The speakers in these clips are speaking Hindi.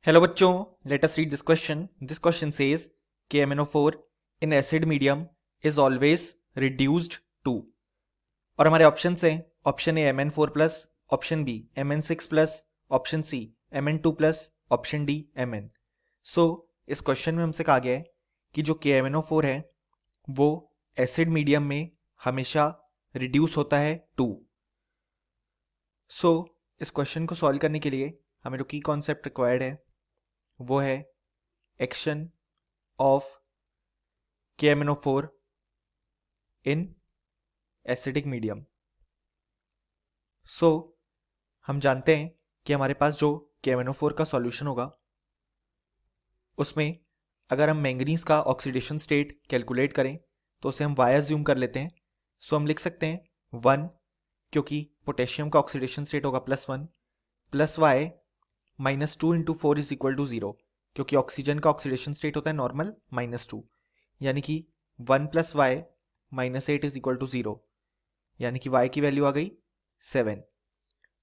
हेलो बच्चों, let us read this question. This question says KMnO4 in acid medium is always reduced to. और हमारे ऑप्शन हैं option A Mn4 plus, option B Mn6 plus, option C Mn2 plus, option D Mn. So इस क्वेश्चन में हमसे कहा गया है कि जो KMnO4 है वो एसिड मीडियम में हमेशा रिड्यूस होता है टू. सो इस क्वेश्चन को सॉल्व करने के लिए हमें जो की कॉन्सेप्ट रिक्वायर्ड है वो है action of KMnO4 in acidic medium. So हम जानते हैं कि हमारे पास जो KMnO4 का सॉल्यूशन होगा उसमें अगर हम मैंगनीज का ऑक्सीडेशन स्टेट कैलकुलेट करें तो उसे हम वाई अज्यूम कर लेते हैं. सो हम लिख सकते हैं 1, क्योंकि पोटेशियम का ऑक्सीडेशन स्टेट होगा +1, plus Y -2 into 4 is equal to 0, क्योंकि ऑक्सीजन का ऑक्सीडेशन स्टेट होता है नॉर्मल -2, यानी कि 1 plus Y -8 is equal to 0, यानी कि y की वैल्यू आ गई 7.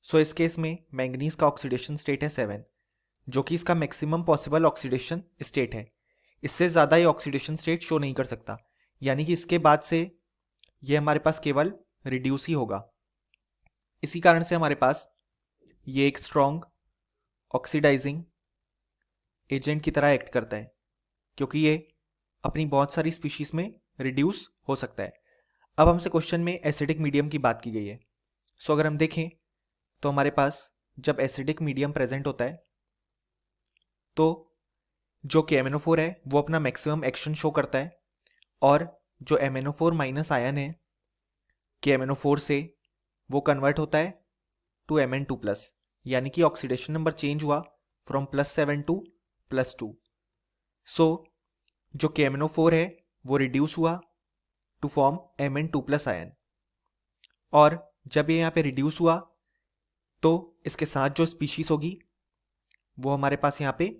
सो इस केस में मैंगनीज का ऑक्सीडेशन स्टेट है 7, जो कि इसका मैक्सिमम पॉसिबल ऑक्सीडेशन स्टेट है. इससे ज़्यादा ये ऑक्सीडेशन स्टेट शो नहीं कर सकता, यानी कि इसके बाद से ये हमारे पास केवल रिड्यूस ही होगा. इसी कारण से हमारे पास ये एक स्ट्रॉन्ग ऑक्सीडाइजिंग एजेंट की तरह एक्ट करता है, क्योंकि ये अपनी बहुत सारी स्पीशीज में रिड्यूस हो सकता है. अब हमसे क्वेश्चन में एसिडिक मीडियम की बात की गई है. सो अगर हम देखें तो हमारे पास जब एसिडिक मीडियम प्रेजेंट होता है तो जो KMnO4 है वो अपना मैक्सिमम एक्शन शो करता है, और जो MnO4 माइनस आयन है KMnO4 से वो कन्वर्ट होता है टू Mn2 प्लस, यानी कि ऑक्सीडेशन नंबर चेंज हुआ फ्रॉम +7 टू +2. सो जो KMnO4 है वो रिड्यूस हुआ to form Mn2 plus ion, और जब ये यहाँ पे रिड्यूस हुआ तो इसके साथ जो स्पीशीज होगी वो हमारे पास यहाँ पे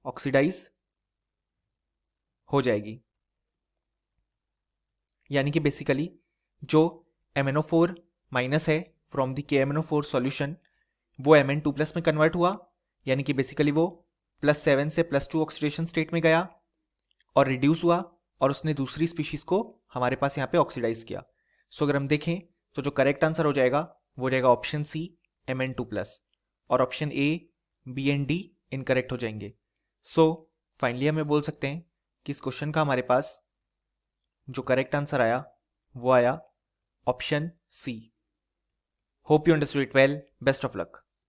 ऑक्सीडाइज हो जाएगी. यानी कि बेसिकली जो MnO4 माइनस है फ्रॉम द KMnO4 सॉल्यूशन वो Mn2 प्लस में कन्वर्ट हुआ, यानी कि बेसिकली वो +7 से +2 ऑक्सीडेशन स्टेट में गया और रिड्यूस हुआ, और उसने दूसरी स्पीशीज को हमारे पास यहाँ पे ऑक्सीडाइज किया. सो अगर हम देखें तो जो करेक्ट आंसर हो जाएगा वो हो जाएगा ऑप्शन सी Mn2 प्लस, और option A, B and D incorrect हो जाएंगे. सो फाइनली हमें बोल सकते हैं कि इस क्वेश्चन का हमारे पास जो करेक्ट आंसर आया वो आया option C. Hope you understood it well. Best of luck.